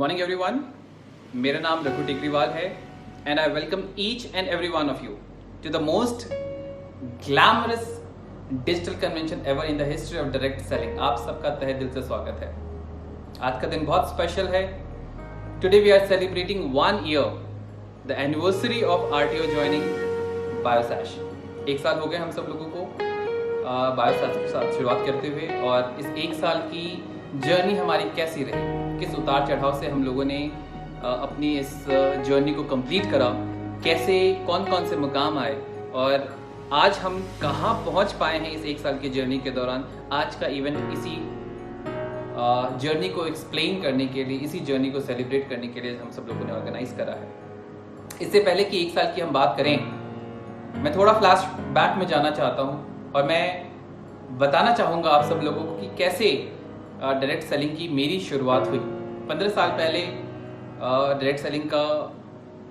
Morning everyone, मेरा नाम रघु टेकरीवाल है and I welcome each and every one of you to the most glamorous digital convention ever in the history of direct selling. आप सबका तहे दिल से स्वागत है। आज का दिन बहुत स्पेशल है। Today we are celebrating 1 year the anniversary of RTO joining बायोसैश। 1 साल हो गए हम सब लोगों को बायोसैश के साथ शुरुआत करते हुए, और इस 1 साल की जर्नी हमारी कैसी रही, किस उतार चढ़ाव से हम लोगों ने अपनी इस जर्नी को कंप्लीट करा, कैसे कौन कौन से मुकाम आए और आज हम कहाँ पहुँच पाए हैं इस 1 साल की जर्नी के दौरान। आज का इवेंट इसी जर्नी को एक्सप्लेन करने के लिए, इसी जर्नी को सेलिब्रेट करने के लिए हम सब लोगों ने ऑर्गेनाइज करा है। इससे पहले कि 1 साल की हम बात करें, मैं थोड़ा फ्लैश बैक में जाना चाहता हूँ और मैं बताना चाहूँगा आप सब लोगों को कि कैसे डायरेक्ट सेलिंग की मेरी शुरुआत हुई। 15 साल पहले डायरेक्ट सेलिंग का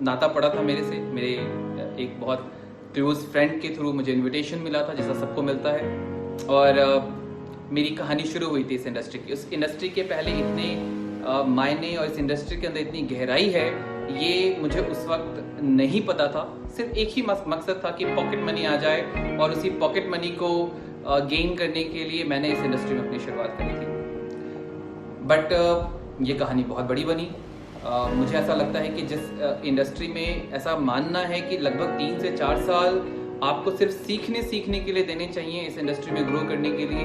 नाता पड़ा था मेरे से। मेरे एक बहुत क्लोज फ्रेंड के थ्रू मुझे इनविटेशन मिला था, जैसा सबको मिलता है, और मेरी कहानी शुरू हुई थी इस इंडस्ट्री की। उस इंडस्ट्री के पहले इतने मायने और इस इंडस्ट्री के अंदर इतनी गहराई है, ये मुझे उस वक्त नहीं पता था। सिर्फ एक ही मकसद था कि पॉकेट मनी आ जाए, और उसी पॉकेट मनी को गेन करने के लिए मैंने इस इंडस्ट्री में अपनी शुरुआत करी थी। बट ये कहानी बहुत बड़ी बनी। मुझे ऐसा लगता है कि जिस इंडस्ट्री में ऐसा मानना है कि लगभग 3 से 4 साल आपको सिर्फ सीखने के लिए देने चाहिए इस इंडस्ट्री में ग्रो करने के लिए,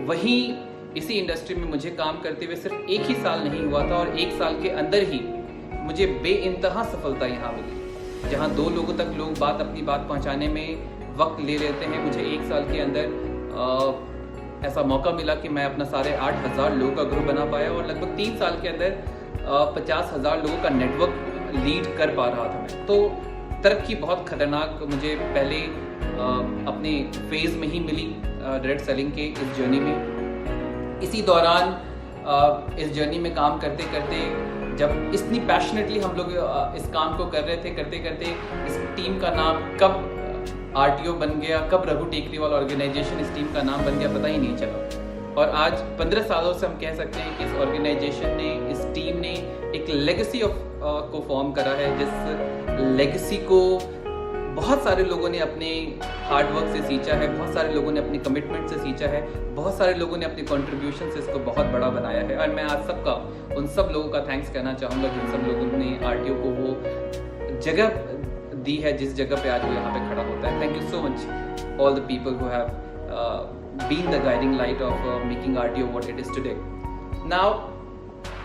वहीं इसी इंडस्ट्री में मुझे काम करते हुए सिर्फ 1 ही साल नहीं हुआ था, और 1 साल के अंदर ही मुझे बेइंतहा सफलता यहाँ मिली। जहाँ 2 लोगों तक लोग अपनी बात पहुँचाने में वक्त ले लेते हैं, मुझे 1 साल के अंदर ऐसा मौका मिला कि मैं अपना साढ़े 8,000 लोगों का ग्रुप बना पाया, और लगभग 3 साल के अंदर 50,000 लोगों का नेटवर्क लीड कर पा रहा था मैं। तो तरक्की बहुत खतरनाक मुझे पहले अपने फेज में ही मिली डायरेक्ट सेलिंग के इस जर्नी में। इसी दौरान इस जर्नी में काम करते करते, जब इतनी पैशनेटली हम लोग इस काम को कर रहे थे, करते करते इस टीम का नाम कब आरटीओ बन गया, कब रघु टेकरीवाल ऑर्गेनाइजेशन इस टीम का नाम बन गया, पता ही नहीं चला। और आज 15 सालों से हम कह सकते हैं कि इस ऑर्गेनाइजेशन ने, इस टीम ने एक लेगेसी को फॉर्म करा है, जिस लेगेसी को बहुत सारे लोगों ने अपने हार्डवर्क से सींचा है, बहुत सारे लोगों ने अपनी कमिटमेंट से सींचा है, बहुत सारे लोगों ने अपनी कंट्रीब्यूशन से इसको बहुत बड़ा बनाया है। और मैं आज सबका, उन सब लोगों का थैंक्स कहना चाहूँगा जिन सब लोगों ने आरटीओ को वो जगह दी है जिस जगह पे आज वो यहाँ पे खड़ा होता है। Thank you so much all the people who have been the guiding light of making RTO what it is today. Now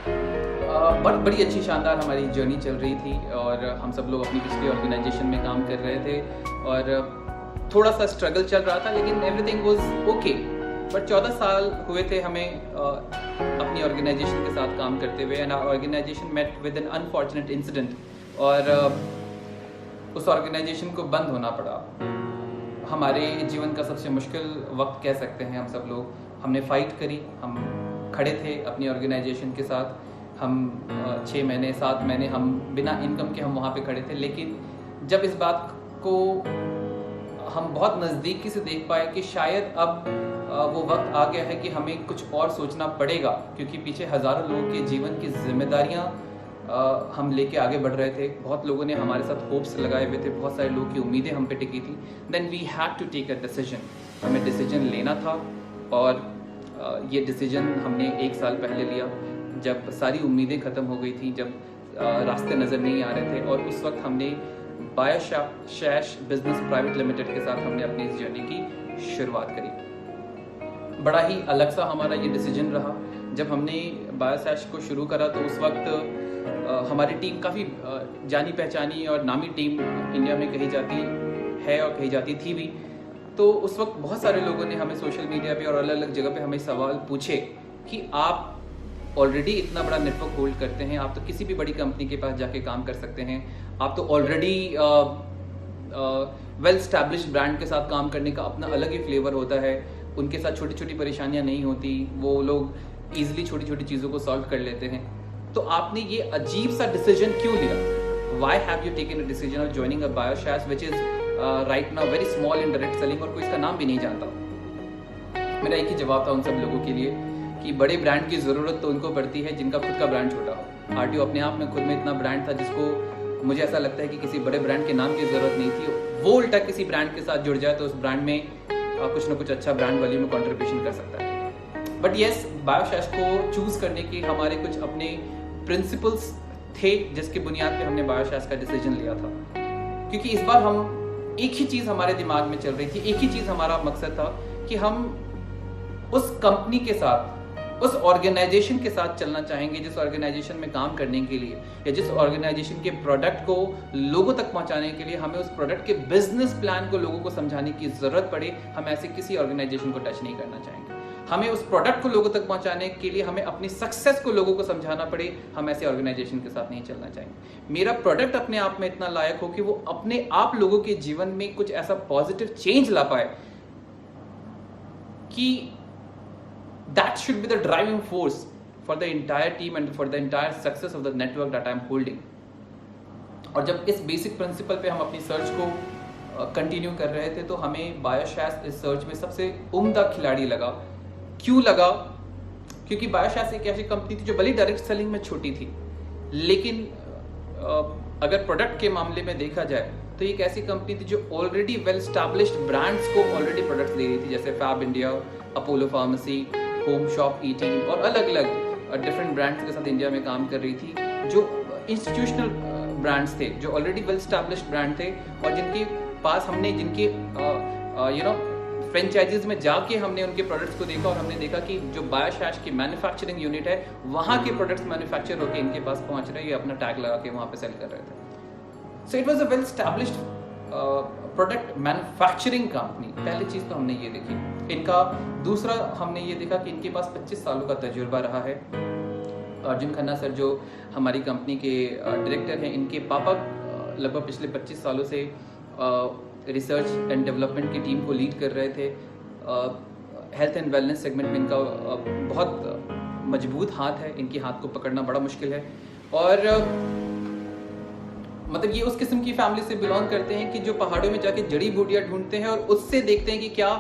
बहुत बड़ी अच्छी शानदार हमारी जर्नी चल रही थी, और हम सब लोग अपनी पिछली ऑर्गेनाइजेशन में काम कर रहे थे, और थोड़ा सा स्ट्रगल चल रहा था, लेकिन एवरीथिंग वाज ओके। बट 14 साल हुए थे हमें अपनी ऑर्गेनाइजेशन के साथ काम करते हुए, and our organisation met with an unfortunate incident, और उस ऑर्गेनाइजेशन को बंद होना पड़ा। हमारे जीवन का सबसे मुश्किल वक्त कह सकते हैं हम सब लोग। हमने फाइट करी, हम खड़े थे अपनी ऑर्गेनाइजेशन के साथ। हम 6 महीने 7 महीने हम बिना इनकम के हम वहाँ पे खड़े थे, लेकिन जब इस बात को हम बहुत नज़दीकी से देख पाए कि शायद अब वो वक्त आ गया है कि हमें कुछ और सोचना पड़ेगा, क्योंकि पीछे हज़ारों लोगों के जीवन की जिम्मेदारियाँ हम लेके आगे बढ़ रहे थे। बहुत लोगों ने हमारे साथ होप्स लगाए हुए थे, बहुत सारे लोगों की उम्मीदें हम पे टिकी थी। Then we had to take a decision. हमें डिसीजन लेना था, और ये डिसीजन हमने 1 साल पहले लिया, जब सारी उम्मीदें ख़त्म हो गई थी, जब रास्ते नज़र नहीं आ रहे थे। और उस वक्त हमने बायोसैश बिजनेस प्राइवेट लिमिटेड के साथ हमने अपनी इस जर्नी की शुरुआत करी। बड़ा ही अलग सा हमारा ये डिसीजन रहा। जब हमने बायोसैश को शुरू करा तो उस वक्त हमारी टीम काफ़ी जानी पहचानी और नामी टीम इंडिया में कही जाती है और कही जाती थी भी। तो उस वक्त बहुत सारे लोगों ने हमें सोशल मीडिया पे और अलग अलग जगह पे हमें सवाल पूछे कि आप ऑलरेडी इतना बड़ा नेटवर्क होल्ड करते हैं, आप तो किसी भी बड़ी कंपनी के पास जाके काम कर सकते हैं, आप तो ऑलरेडी वेल स्टैब्लिश्ड ब्रांड के साथ काम करने का अपना अलग ही फ्लेवर होता है, उनके साथ छोटी छोटी परेशानियां नहीं होती, वो लोग ईजिली छोटी छोटी चीज़ों को सॉल्व कर लेते हैं। तो आपने ये अजीब सा डिसीजन क्यों लिया? Why have you taken a decision of joining a BioShares which is right now very small in direct selling, और कोई इसका नाम भी नहीं जानता? मेरा एक ही जवाब था उन सब लोगों के लिए कि बड़े ब्रांड की ज़रूरत तो उनको पड़ती है जिनका खुद का ब्रांड छोटा हो। आरटीओ अपने आप में खुद में इतना ब्रांड था जिसको मुझे ऐसा लगता है कि किसी बड़े ब्रांड के नाम की ज़रूरत नहीं थी। वो उल्टा किसी ब्रांड के साथ जुड़ जाए तो उस ब्रांड में कुछ ना कुछ अच्छा ब्रांड वैल्यू में कंट्रीब्यूशन कर सकता है। बट येस, बायोशैश को चूज़ करने के हमारे कुछ अपने प्रिंसिपल्स थे जिसके बुनियाद पे हमने बायोशैश का डिसीजन लिया था। क्योंकि इस बार हम एक ही चीज़ हमारे दिमाग में चल रही थी, एक ही चीज़ हमारा मकसद था कि हम उस कंपनी के साथ, उस ऑर्गेनाइजेशन के साथ चलना चाहेंगे जिस ऑर्गेनाइजेशन में काम करने के लिए या जिस ऑर्गेनाइजेशन के प्रोडक्ट को लोगों तक पहुंचाने के लिए हमें उस प्रोडक्ट के बिजनेस प्लान को लोगों को समझाने की जरूरत पड़े, हम ऐसे किसी ऑर्गेनाइजेशन को टच नहीं करना चाहेंगे। हमें उस प्रोडक्ट को लोगों तक पहुंचाने के लिए हमें अपनी सक्सेस को लोगों को समझाना पड़े, हम ऐसे ऑर्गेनाइजेशन के साथ नहीं चलना चाहेंगे। मेरा प्रोडक्ट अपने आप में इतना लायक हो कि वो अपने आप लोगों के जीवन में कुछ ऐसा पॉजिटिव चेंज ला पाए कि that should be the driving force for the entire team and for the entire success of the network that I am holding. और जब इस बेसिक प्रिंसिपल पे हम अपनी सर्च को कंटिन्यू कर रहे थे तो हमें बायोशैश इस सर्च में सबसे उम्दा खिलाड़ी लगा। क्यों लगा? क्योंकि बायोशैश एक ऐसी कंपनी थी जो भले डायरेक्ट सेलिंग में छोटी थी, लेकिन अगर प्रोडक्ट के मामले में देखा जाए तो एक ऐसी कंपनी थी जो ऑलरेडी वेल स्टैब्लिश्ड ब्रांड्स को ऑलरेडी प्रोडक्ट्स दे रही थी, जैसे फैब इंडिया, अपोलो फार्मेसी, होम शॉप, ईटिंग और अलग अलग डिफरेंट ब्रांड्स के साथ इंडिया में काम कर रही थी, जो इंस्टीट्यूशनल ब्रांड्स थे, जो ऑलरेडी वेल स्टैब्लिश्ड ब्रांड थे और जिनके पास हमने जिनके फ्रेंचाइजीज में जाके हमने उनके प्रोडक्ट्स को देखा और हमने देखा कि जो बायोशैश की मैन्युफैक्चरिंग यूनिट है वहाँ के प्रोडक्ट्स मैन्युफैक्चर होकर इनके पास पहुँच रहे हैं, ये अपना टैग लगा के वहाँ पे सेल कर रहे थे। So it was a well established product manufacturing company. पहली चीज़ तो हमने ये देखी। इनका दूसरा हमने ये देखा कि इनके पास 25 सालों का तजुर्बा रहा है। अर्जुन खन्ना सर जो हमारी कंपनी के डायरेक्टर हैं, इनके पापा लगभग पिछले 25 सालों से रिसर्च एंड डेवलपमेंट की टीम को लीड कर रहे थे। हेल्थ एंड वेलनेस सेगमेंट में इनका बहुत मजबूत हाथ है, इनके हाथ को पकड़ना बड़ा मुश्किल है। और मतलब ये उस किस्म की फैमिली से बिलोंग करते हैं कि जो पहाड़ों में जाके जड़ी बूटियां ढूंढते हैं और उससे देखते हैं कि क्या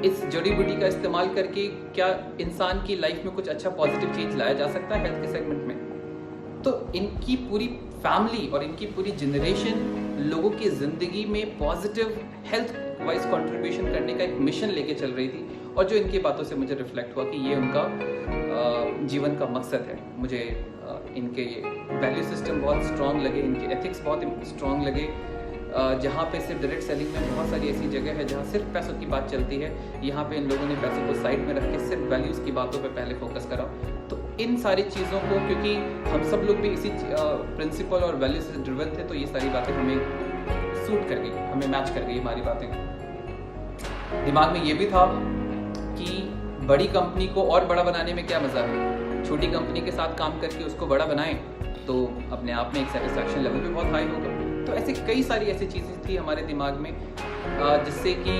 इस जड़ी बूटी का इस्तेमाल करके क्या इंसान की लाइफ में कुछ अच्छा पॉजिटिव चेंज लाया जा सकता है हेल्थ के सेगमेंट में। तो इनकी पूरी फैमिली और इनकी पूरी जनरेशन लोगों की ज़िंदगी में पॉजिटिव हेल्थ वाइज कंट्रीब्यूशन करने का एक मिशन लेके चल रही थी, और जो इनकी बातों से मुझे रिफ्लेक्ट हुआ कि ये उनका जीवन का मकसद है। मुझे इनके वैल्यू सिस्टम बहुत स्ट्रॉन्ग लगे, इनके एथिक्स बहुत स्ट्रॉन्ग लगे। जहाँ पे सिर्फ डायरेक्ट सेलिंग में बहुत सारी ऐसी जगह है जहाँ सिर्फ पैसों की बात चलती है, यहाँ पे इन लोगों ने पैसों को साइड में रख के सिर्फ वैल्यूज़ की बातों पे पहले फोकस करा। तो इन सारी चीज़ों को, क्योंकि हम सब लोग भी इसी प्रिंसिपल और वैल्यू से ड्रिवन थे, तो ये सारी बातें हमें सूट कर गई, हमें मैच कर गई हमारी बातें। दिमाग में ये भी था कि बड़ी कंपनी को और बड़ा बनाने में क्या मज़ा है, छोटी कंपनी के साथ काम करके उसको बड़ा बनाएं तो अपने आप में एक सेटिस्फैक्शन लेवल भी बहुत हाई होगा। तो ऐसे कई सारी ऐसी चीज़ें थी हमारे दिमाग में जिससे कि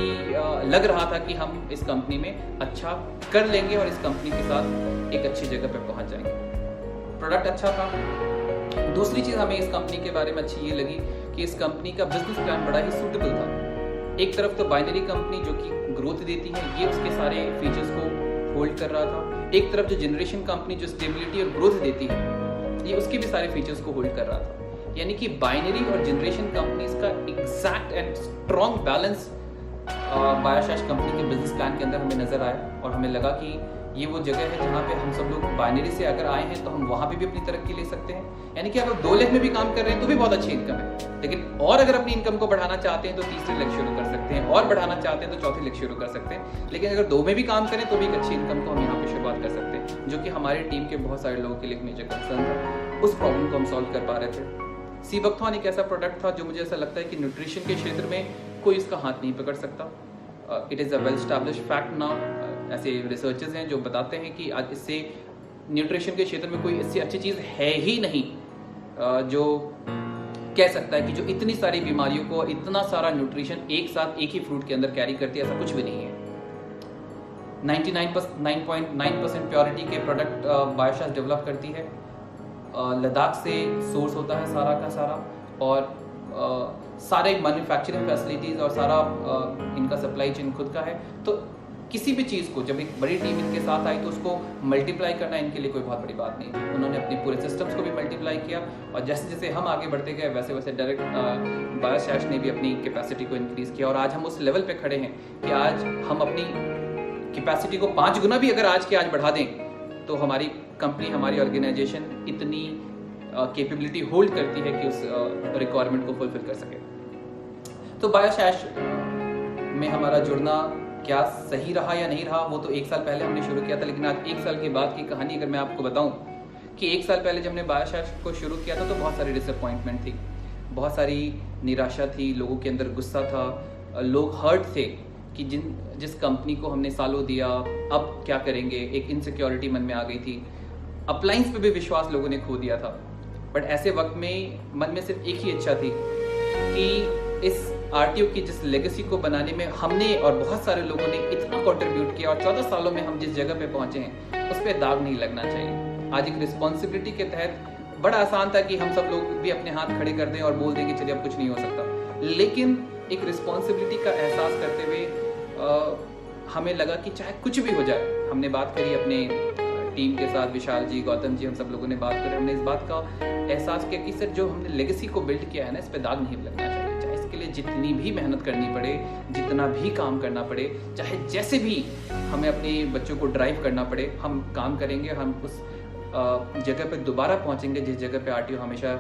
लग रहा था कि हम इस कंपनी में अच्छा कर लेंगे और इस कंपनी के साथ एक अच्छी जगह पर पहुंच जाएंगे। प्रोडक्ट अच्छा था। दूसरी चीज़ हमें इस कंपनी के बारे में अच्छी ये लगी कि इस कंपनी का बिजनेस प्लान बड़ा ही सूटेबल था। एक तरफ तो बाइनरी कंपनी जो कि ग्रोथ देती है, ये उसके सारे फीचर्स को होल्ड कर रहा था। एक तरफ जो जनरेशन कंपनी जो स्टेबिलिटी और ग्रोथ देती है, ये उसके भी सारे फीचर्स को होल्ड कर रहा था। यानी कि बाइनरी और जनरेशन कंपनीज का एग्जैक्ट एंड स्ट्रॉन्ग बैलेंस बायोशैश कंपनी के बिजनेस प्लान के अंदर हमें नजर आया, और हमें लगा कि ये वो जगह है जहाँ पे हम सब लोग बाइनरी से अगर आए हैं तो हम वहाँ पे भी अपनी तरक्की ले सकते हैं। यानी कि अगर 2 लेग में भी काम कर रहे हैं तो भी बहुत अच्छी इनकम है, लेकिन और अगर अपनी इनकम को बढ़ाना चाहते हैं तो तीसरे लेग शुरू कर सकते हैं, और बढ़ाना चाहते हैं तो चौथे लेग शुरू कर सकते हैं। लेकिन अगर 2 में भी काम करें तो भी एक अच्छी इनकम को हम यहाँ पे शुरुआत कर सकते हैं, जो कि हमारी टीम के बहुत सारे लोगों के लिए एक मेजर कंसर्न था। उस प्रॉब्लम को हम सॉल्व कर पा रहे थे। सीबकथॉर्न एक ऐसा प्रोडक्ट था जो मुझे ऐसा लगता है कि न्यूट्रिशन के क्षेत्र में कोई इसका हाथ नहीं पकड़ सकता। It is a well established fact now. ऐसे रिसर्चर्स हैं जो बताते हैं कि आज इससे न्यूट्रिशन के क्षेत्र में कोई इससे अच्छी चीज़ है ही नहीं जो कह सकता है कि जो इतनी सारी बीमारियों को, इतना सारा न्यूट्रिशन एक साथ एक ही फ्रूट के अंदर कैरी करती है, ऐसा कुछ भी नहीं है। 99.9% प्योरिटी के प्रोडक्ट बायोशैश डेवलप करती है। लद्दाख से सोर्स होता है सारा का सारा, और सारे मैन्युफैक्चरिंग फैसिलिटीज़ और सारा इनका सप्लाई चेन खुद का है। तो किसी भी चीज़ को जब एक बड़ी टीम इनके साथ आई तो उसको मल्टीप्लाई करना इनके लिए कोई बहुत बड़ी बात नहीं थी। उन्होंने अपने पूरे सिस्टम्स को भी मल्टीप्लाई किया और जैसे जैसे हम आगे बढ़ते गए वैसे वैसे डायरेक्ट बायोशैश ने भी अपनी कैपेसिटी को इंक्रीज़ किया और आज हम उस लेवल पे खड़े हैं कि आज हम अपनी कैपेसिटी को 5 गुना भी अगर आज के आज बढ़ा दें तो हमारी कंपनी, हमारी ऑर्गेनाइजेशन इतनी कैपेबिलिटी होल्ड करती है कि उस रिक्वायरमेंट को फुलफिल कर सके। तो बायोशैश में हमारा जुड़ना क्या सही रहा या नहीं रहा वो तो 1 साल पहले हमने शुरू किया था, लेकिन आज 1 साल के बाद की कहानी अगर मैं आपको बताऊं कि 1 साल पहले जब हमने बायोशैश को शुरू किया था तो बहुत सारी डिसअपॉइंटमेंट थी, बहुत सारी निराशा थी, लोगों के अंदर गुस्सा था, लोग हर्ट थे कि जिस कंपनी को हमने सालों दिया अब क्या करेंगे, एक इनसिक्योरिटी मन में आ गई थी, अप्लायंस पे भी विश्वास लोगों ने खो दिया था। बट ऐसे वक्त में मन में सिर्फ एक ही इच्छा थी कि इस आरटीओ की जिस लेगेसी को बनाने में हमने और बहुत सारे लोगों ने इतना कंट्रीब्यूट किया और 14 सालों में हम जिस जगह पे पहुंचे हैं उस पर दाग नहीं लगना चाहिए। आज एक रिस्पॉन्सिबिलिटी के तहत बड़ा आसान था कि हम सब लोग भी अपने हाथ खड़े कर दें और बोल दें कि चलिए अब कुछ नहीं हो सकता, लेकिन एक रिस्पॉन्सिबिलिटी का एहसास करते हुए हमें लगा कि चाहे कुछ भी हो जाए। हमने बात करी अपने टीम के साथ, विशाल जी, गौतम जी, हम सब लोगों ने बात करी, हमने इस बात का एहसास किया कि सर जो हमने लेगेसी को बिल्ड किया है ना, इस पे दाग नहीं लगना चाहिए। चाहे इसके लिए जितनी भी मेहनत करनी पड़े, जितना भी काम करना पड़े, चाहे जैसे भी हमें अपने बच्चों को ड्राइव करना पड़े, हम काम करेंगे। हम उस जगह पे दोबारा पहुंचेंगे जिस जगह पे आरटीओ हमेशा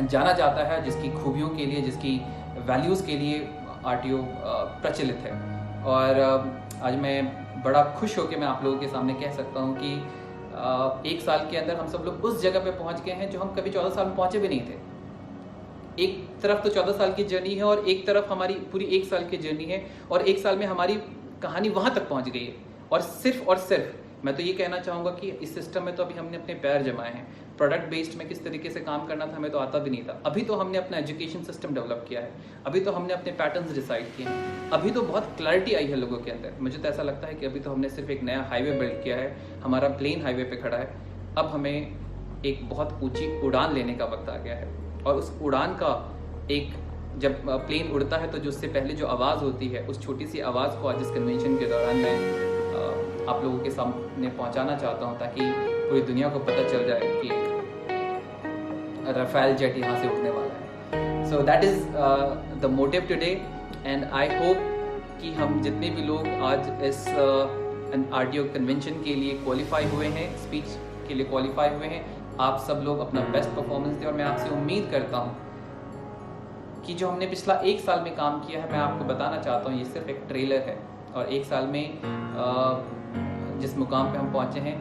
जाना जाता है, जिसकी खूबियों के लिए, जिसकी वैल्यूज़ के लिए आरटीओ प्रचलित है। और आज मैं बड़ा खुश होकर मैं आप लोगों के सामने कह सकता हूँ कि 1 साल के अंदर हम सब लोग उस जगह पे पहुंच गए हैं जो हम कभी 14 साल में पहुंचे भी नहीं थे। एक तरफ तो 14 साल की जर्नी है और एक तरफ हमारी पूरी 1 साल की जर्नी है और 1 साल में हमारी कहानी वहां तक पहुंच गई है। और सिर्फ मैं तो ये कहना चाहूँगा कि इस सिस्टम में तो अभी हमने अपने पैर जमाए हैं। प्रोडक्ट बेस्ड में किस तरीके से काम करना था हमें तो आता भी नहीं था। अभी तो हमने अपना एजुकेशन सिस्टम डेवलप किया है, अभी तो हमने अपने पैटर्न्स डिसाइड किए हैं, अभी तो बहुत क्लैरिटी आई है लोगों के अंदर। मुझे तो ऐसा लगता है कि अभी तो हमने सिर्फ एक नया हाईवे बिल्ड किया है, हमारा प्लेन हाईवे पे खड़ा है। अब हमें एक बहुत ऊंची उड़ान लेने का वक्त आ गया है और उस उड़ान का एक जब प्लेन उड़ता है तो जो उससे पहले जो आवाज़ होती है, उस छोटी सी आवाज़ को आज इस कन्वेंशन के दौरान मैं आप लोगों के सामने पहुंचाना चाहता हूं ताकि पूरी दुनिया को पता चल जाए कि राफेल जेट यहाँ से उड़ने वाला है। So that is the motive today and I hope कि हम जितने भी लोग आज इस आरटीओ कन्वेंशन के लिए क्वालिफाई हुए हैं, स्पीच के लिए क्वालिफाई हुए हैं, आप सब लोग अपना बेस्ट परफॉर्मेंस दें। और मैं आपसे उम्मीद करता हूँ कि जो हमने पिछला 1 साल में काम किया है, मैं आपको बताना चाहता हूँ ये सिर्फ एक ट्रेलर है और 1 साल में जिस मुकाम पे हम पहुँचे हैं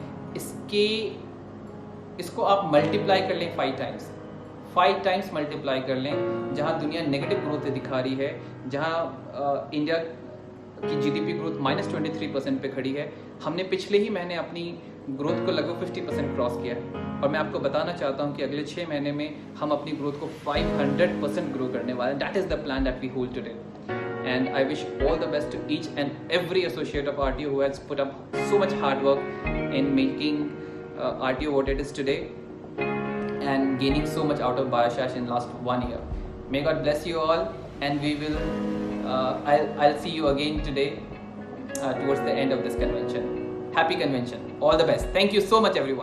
इसको आप मल्टीप्लाई कर लें 5 टाइम्स मल्टीप्लाई कर लें। जहाँ दुनिया नेगेटिव ग्रोथ दिखा रही है, जहाँ इंडिया की जीडीपी ग्रोथ -23% पे खड़ी है, हमने पिछले ही महीने अपनी ग्रोथ को लगभग 50% क्रॉस किया है। और मैं आपको बताना चाहता हूँ कि अगले 6 महीने में हम अपनी ग्रोथ को 500% ग्रो करने वाले हैं। That is the plan that we hold today. And I wish all the best to each and every associate of RTO who has put up so much hard work in making RTO what it is today and gaining so much out of Bioshash in last 1 year. May God bless you all, and we will I'll see you again today towards the end of this convention. Happy convention. All the best. Thank you so much everyone.